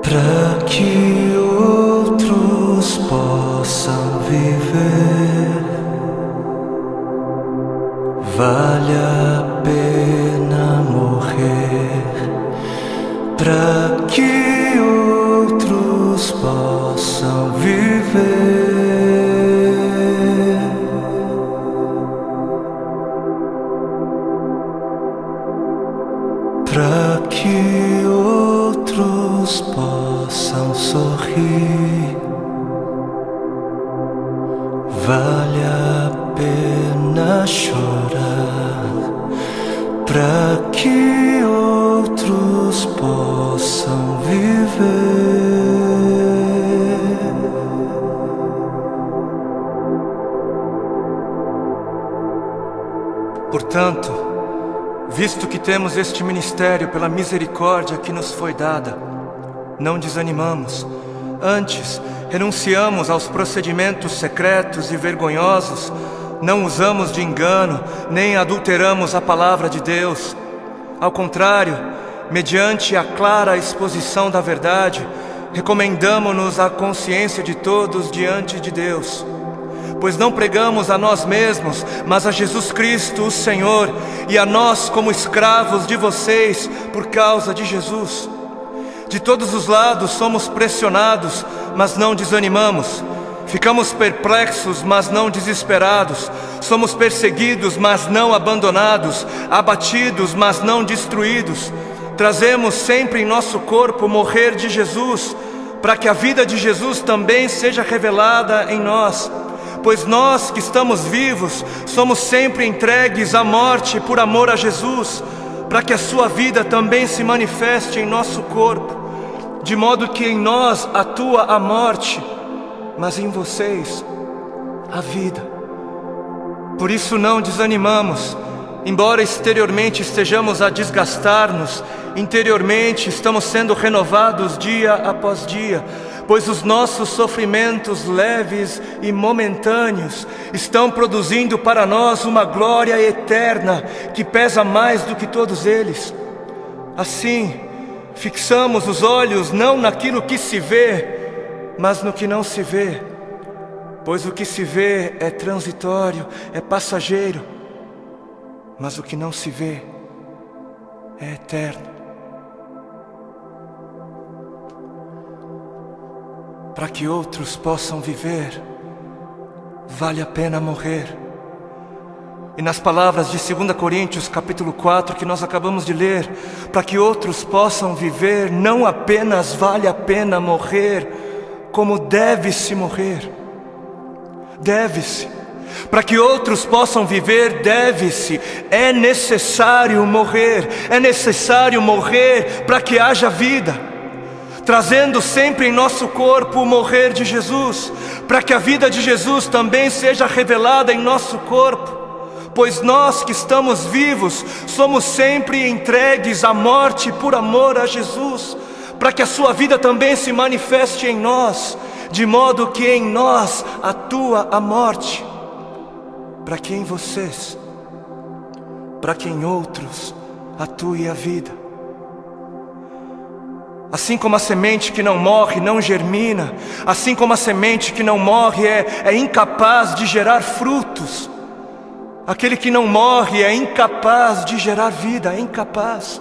para que outros possam viver. Vale a pena morrer para que outros possam viver. Para que outros possam sorrir. Vale a pena chorar para que outros possam viver. Portanto, visto que temos este ministério pela misericórdia que nos foi dada, não desanimamos. Antes, renunciamos aos procedimentos secretos e vergonhosos, não usamos de engano, nem adulteramos a palavra de Deus. Ao contrário, mediante a clara exposição da verdade, recomendamo-nos à consciência de todos diante de Deus. Pois não pregamos a nós mesmos, mas a Jesus Cristo, o Senhor, e a nós como escravos de vocês por causa de Jesus. De todos os lados somos pressionados, mas não desanimamos. Ficamos perplexos, mas não desesperados. Somos perseguidos, mas não abandonados. Abatidos, mas não destruídos. Trazemos sempre em nosso corpo o morrer de Jesus, para que a vida de Jesus também seja revelada em nós. Pois nós que estamos vivos, somos sempre entregues à morte por amor a Jesus, para que a sua vida também se manifeste em nosso corpo, de modo que em nós atua a morte, mas em vocês a vida. Por isso não desanimamos, embora exteriormente estejamos a desgastar-nos, interiormente estamos sendo renovados dia após dia, pois os nossos sofrimentos leves e momentâneos estão produzindo para nós uma glória eterna que pesa mais do que todos eles. Assim, fixamos os olhos não naquilo que se vê, mas no que não se vê, pois o que se vê é transitório, é passageiro, mas o que não se vê é eterno. Para que outros possam viver, vale a pena morrer. E nas palavras de 2 Coríntios capítulo 4 que nós acabamos de ler, para que outros possam viver, não apenas vale a pena morrer, como deve-se morrer. Deve-se. Para que outros possam viver, deve-se. É necessário morrer. É necessário morrer para que haja vida. Trazendo sempre em nosso corpo o morrer de Jesus, para que a vida de Jesus também seja revelada em nosso corpo. Pois nós que estamos vivos, somos sempre entregues à morte por amor a Jesus, para que a sua vida também se manifeste em nós, de modo que em nós atua a morte, para que em vocês, para que em outros atue a vida. Assim como a semente que não morre não germina, assim como a semente que não morre é incapaz de gerar frutos, aquele que não morre é incapaz de gerar vida, é incapaz.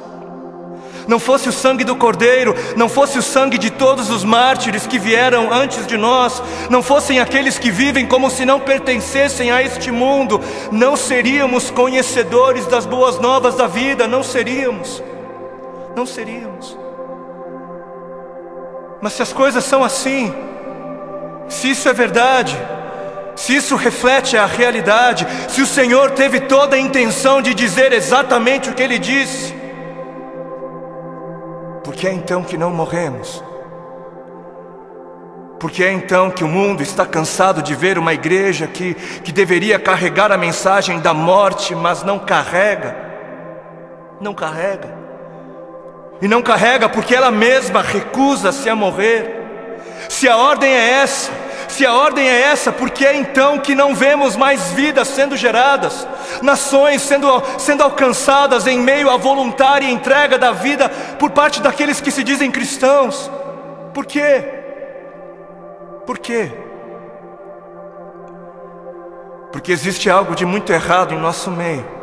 Não fosse o sangue do Cordeiro, não fosse o sangue de todos os mártires que vieram antes de nós, não fossem aqueles que vivem como se não pertencessem a este mundo, não seríamos conhecedores das boas novas da vida, não seríamos. Mas se as coisas são assim, se isso é verdade, se isso reflete a realidade, se o Senhor teve toda a intenção de dizer exatamente o que Ele disse, por que é então que não morremos? Por que é então que o mundo está cansado de ver uma igreja que deveria carregar a mensagem da morte, mas não carrega? Não carrega. E não carrega porque ela mesma recusa-se a morrer. Se a ordem é essa, por que é então que não vemos mais vidas sendo geradas, nações sendo alcançadas em meio à voluntária entrega da vida por parte daqueles que se dizem cristãos? Por quê? Por quê? Porque existe algo de muito errado em nosso meio.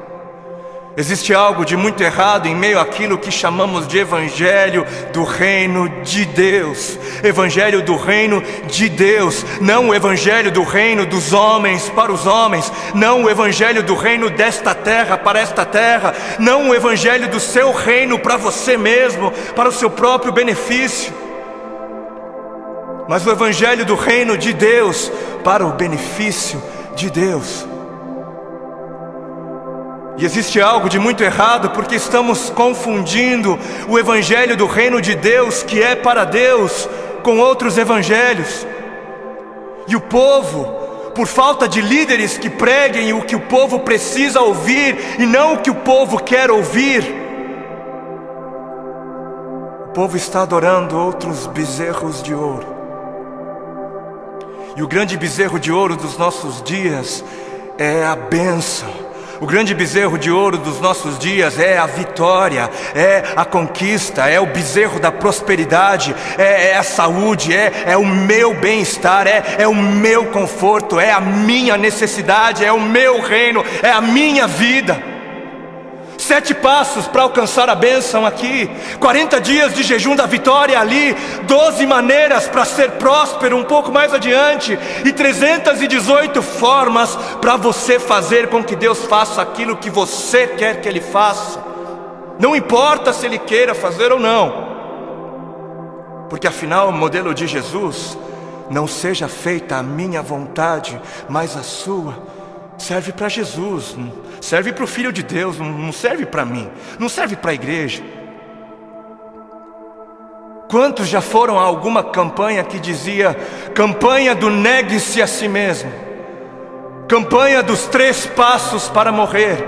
Existe algo de muito errado em meio àquilo que chamamos de Evangelho do Reino de Deus. Evangelho do Reino de Deus, não o Evangelho do Reino dos homens para os homens, não o Evangelho do Reino desta terra para esta terra, não o Evangelho do seu reino para você mesmo, para o seu próprio benefício, mas o Evangelho do Reino de Deus para o benefício de Deus. E existe algo de muito errado porque estamos confundindo o Evangelho do Reino de Deus, que é para Deus, com outros evangelhos. E o povo, por falta de líderes que preguem o que o povo precisa ouvir e não o que o povo quer ouvir, o povo está adorando outros bezerros de ouro. E o grande bezerro de ouro dos nossos dias é a bênção. O grande bezerro de ouro dos nossos dias é a vitória, é a conquista, é o bezerro da prosperidade, é a saúde, é o meu bem-estar, é o meu conforto, é a minha necessidade, é o meu reino, é a minha vida. 7 passos para alcançar a bênção aqui, 40 dias de jejum da vitória ali, 12 maneiras para ser próspero um pouco mais adiante, e 318 formas para você fazer com que Deus faça aquilo que você quer que Ele faça. Não importa se Ele queira fazer ou não, porque afinal o modelo de Jesus, não seja feita a minha vontade, mas a sua, serve para Jesus, serve para o Filho de Deus, não serve para mim, não serve para a igreja. Quantos já foram a alguma campanha que dizia: campanha do negue-se a si mesmo, campanha dos 3 passos para morrer,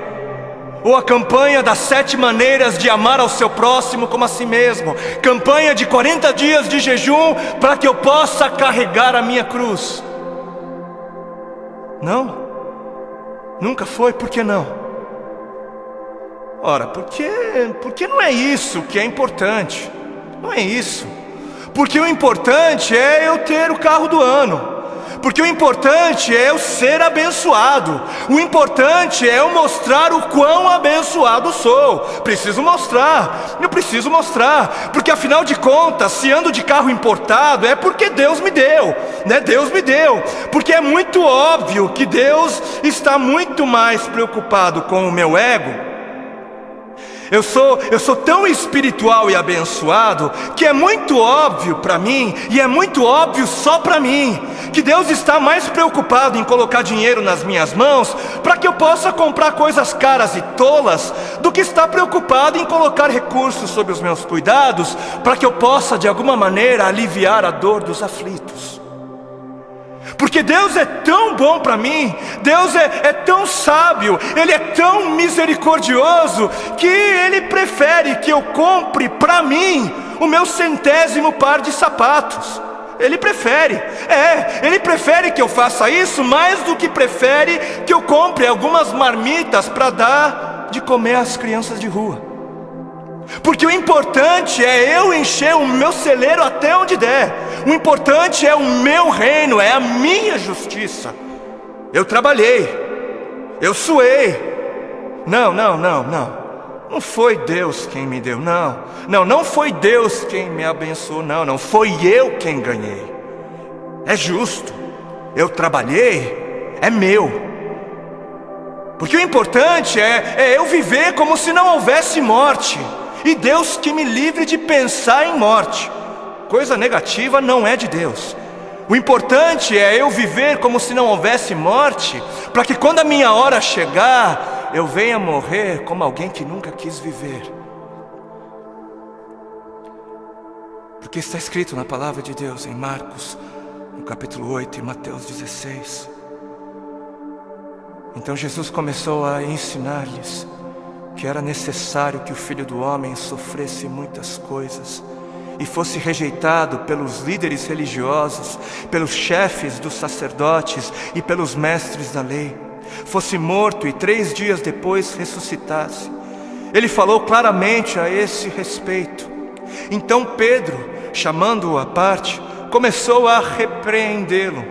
ou a campanha das 7 maneiras de amar ao seu próximo como a si mesmo, campanha de 40 dias de jejum para que eu possa carregar a minha cruz? Não? Nunca foi, por que não? Ora, porque não é isso que é importante. Não é isso. Porque o importante é eu ter o carro do ano. Porque o importante é eu ser abençoado. O importante é eu mostrar o quão abençoado sou. Preciso mostrar, eu preciso mostrar. Porque afinal de contas, se ando de carro importado, é porque Deus me deu, né? Deus me deu. Porque é muito óbvio que Deus está muito mais preocupado com o meu ego. Eu sou tão espiritual e abençoado que é muito óbvio para mim, e é muito óbvio só para mim, que Deus está mais preocupado em colocar dinheiro nas minhas mãos para que eu possa comprar coisas caras e tolas, do que está preocupado em colocar recursos sob os meus cuidados para que eu possa de alguma maneira aliviar a dor dos aflitos. Porque Deus é tão bom para mim, Deus é tão sábio, Ele é tão misericordioso, que Ele prefere que eu compre para mim o meu 100º par de sapatos. Ele prefere, Ele prefere que eu faça isso mais do que prefere que eu compre algumas marmitas para dar de comer às crianças de rua. Porque o importante é eu encher o meu celeiro até onde der. O importante é o meu reino, é a minha justiça. Eu trabalhei, eu suei. Não foi Deus quem me deu, não foi Deus quem me abençoou, não foi eu quem ganhei. É justo, eu trabalhei, é meu. Porque o importante é eu viver como se não houvesse morte. E Deus que me livre de pensar em morte. Coisa negativa não é de Deus. O importante é eu viver como se não houvesse morte, para que quando a minha hora chegar, eu venha morrer como alguém que nunca quis viver. Porque está escrito na palavra de Deus em Marcos, no capítulo 8 e Mateus 16. Então Jesus começou a ensinar-lhes que era necessário que o Filho do Homem sofresse muitas coisas e fosse rejeitado pelos líderes religiosos, pelos chefes dos sacerdotes e pelos mestres da lei, fosse morto e 3 dias depois ressuscitasse. Ele falou claramente a esse respeito. Então Pedro chamando-o à parte, começou a repreendê-lo.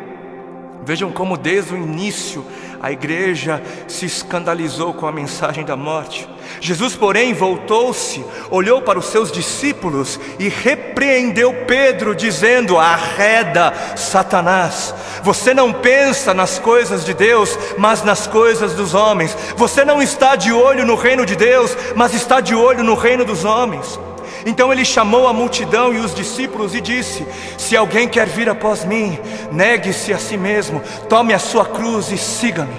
Vejam como desde o início a igreja se escandalizou com a mensagem da morte. Jesus, porém, voltou-se, olhou para os seus discípulos e repreendeu Pedro, dizendo: arreda, Satanás, você não pensa nas coisas de Deus, mas nas coisas dos homens. Você não está de olho no reino de Deus, mas está de olho no reino dos homens. Então ele chamou a multidão e os discípulos e disse: se alguém quer vir após mim, negue-se a si mesmo, tome a sua cruz e siga-me.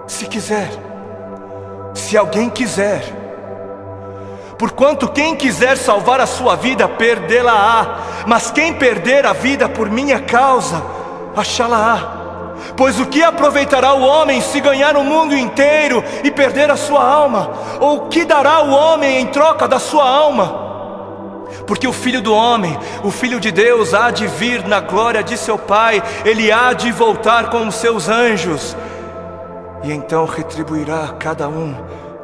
Se quiser, se alguém quiser. Porquanto quem quiser salvar a sua vida, perdê-la-á, mas quem perder a vida por minha causa, achá-la-á. Pois o que aproveitará o homem se ganhar o mundo inteiro e perder a sua alma? Ou o que dará o homem em troca da sua alma? Porque o Filho do Homem, o Filho de Deus, há de vir na glória de seu Pai. Ele há de voltar com os seus anjos, e então retribuirá a cada um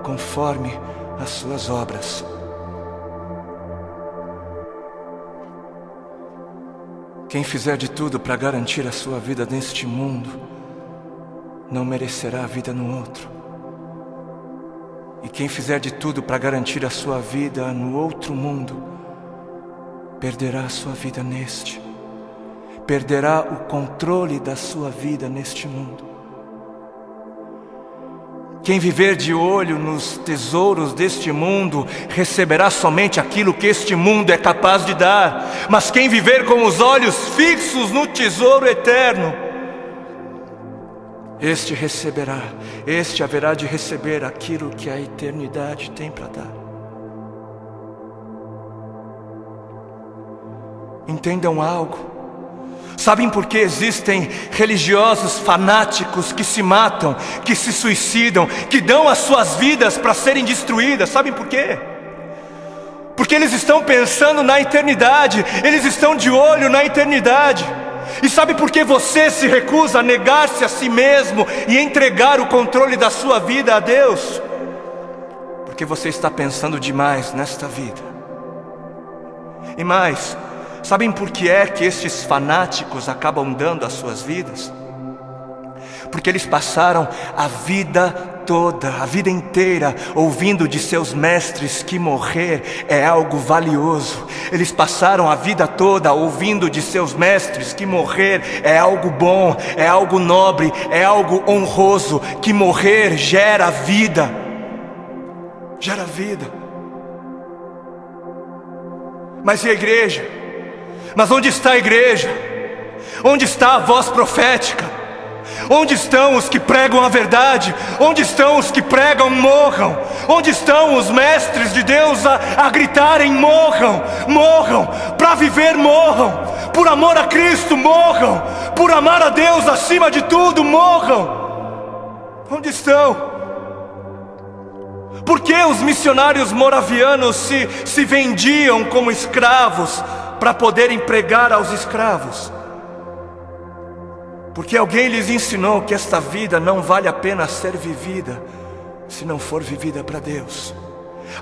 conforme as suas obras. Quem fizer de tudo para garantir a sua vida neste mundo, não merecerá a vida no outro. E quem fizer de tudo para garantir a sua vida no outro mundo, perderá a sua vida neste. Perderá o controle da sua vida neste mundo. Quem viver de olho nos tesouros deste mundo, receberá somente aquilo que este mundo é capaz de dar. Mas quem viver com os olhos fixos no tesouro eterno, este receberá, este haverá de receber aquilo que a eternidade tem para dar. Entendam algo. Sabem por que existem religiosos fanáticos que se matam, que se suicidam, que dão as suas vidas para serem destruídas? Sabem por quê? Porque eles estão pensando na eternidade, eles estão de olho na eternidade. E sabe por que você se recusa a negar-se a si mesmo e entregar o controle da sua vida a Deus? Porque você está pensando demais nesta vida. E mais, sabem por que é que estes fanáticos acabam dando as suas vidas? Porque eles passaram a vida toda, a vida inteira, ouvindo de seus mestres que morrer é algo valioso. Eles passaram a vida toda ouvindo de seus mestres que morrer é algo bom, é algo nobre, é algo honroso, que morrer gera vida. Gera vida. Mas e a igreja? Mas onde está a igreja? Onde está a voz profética? Onde estão os que pregam a verdade? Onde estão os que pregam morram? Onde estão os mestres de Deus a gritarem morram? Morram, para viver morram, por amor a Cristo morram, por amar a Deus acima de tudo morram. Onde estão? Por que os missionários moravianos se vendiam como escravos para poderem pregar aos escravos? Porque alguém lhes ensinou que esta vida não vale a pena ser vivida se não for vivida para Deus.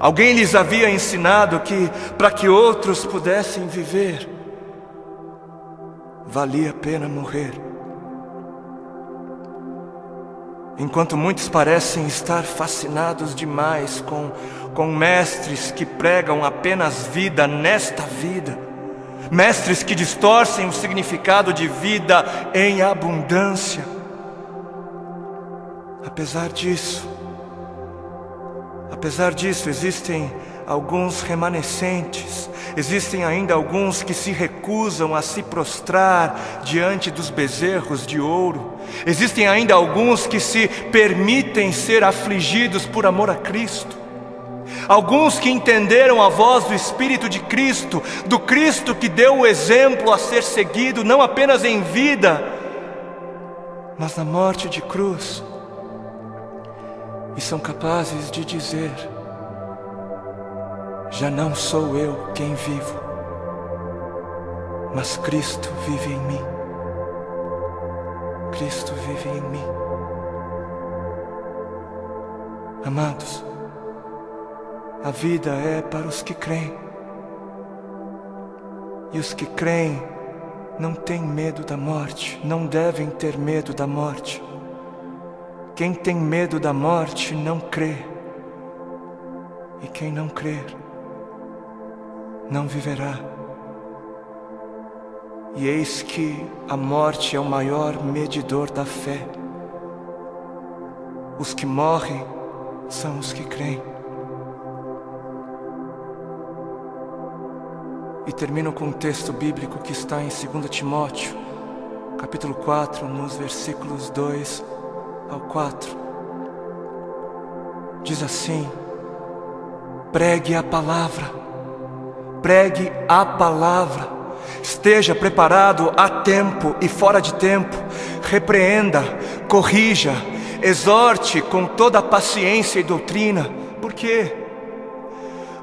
Alguém lhes havia ensinado que para que outros pudessem viver, valia a pena morrer. Enquanto muitos parecem estar fascinados demais com mestres que pregam apenas vida nesta vida, mestres que distorcem o significado de vida em abundância. Apesar disso, existem alguns remanescentes, existem ainda alguns que se recusam a se prostrar diante dos bezerros de ouro, existem ainda alguns que se permitem ser afligidos por amor a Cristo. Alguns que entenderam a voz do Espírito de Cristo, do Cristo que deu o exemplo a ser seguido, não apenas em vida, mas na morte de cruz, e são capazes de dizer: já não sou eu quem vivo, mas Cristo vive em mim. Cristo vive em mim. Amados, a vida é para os que creem. E os que creem não têm medo da morte, não devem ter medo da morte. Quem tem medo da morte não crê. E quem não crer, não viverá. E eis que a morte é o maior medidor da fé. Os que morrem são os que creem. E termino com um texto bíblico que está em 2 Timóteo, capítulo 4, nos versículos 2 ao 4. Diz assim: pregue a palavra, pregue a palavra, esteja preparado a tempo e fora de tempo, repreenda, corrija, exorte com toda a paciência e doutrina. Por quê?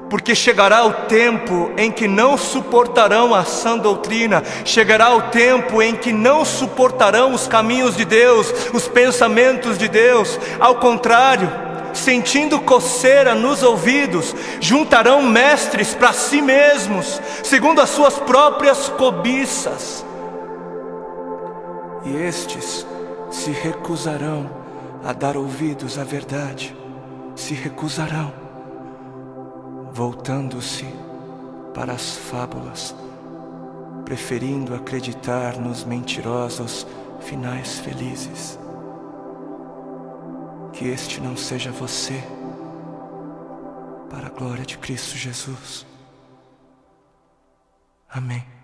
Porque chegará o tempo em que não suportarão a sã doutrina, chegará o tempo em que não suportarão os caminhos de Deus, os pensamentos de Deus. Ao contrário, sentindo coceira nos ouvidos, juntarão mestres para si mesmos, segundo as suas próprias cobiças. E estes se recusarão a dar ouvidos à verdade, se recusarão, voltando-se para as fábulas, preferindo acreditar nos mentirosos finais felizes. Que este não seja você, para a glória de Cristo Jesus. Amém.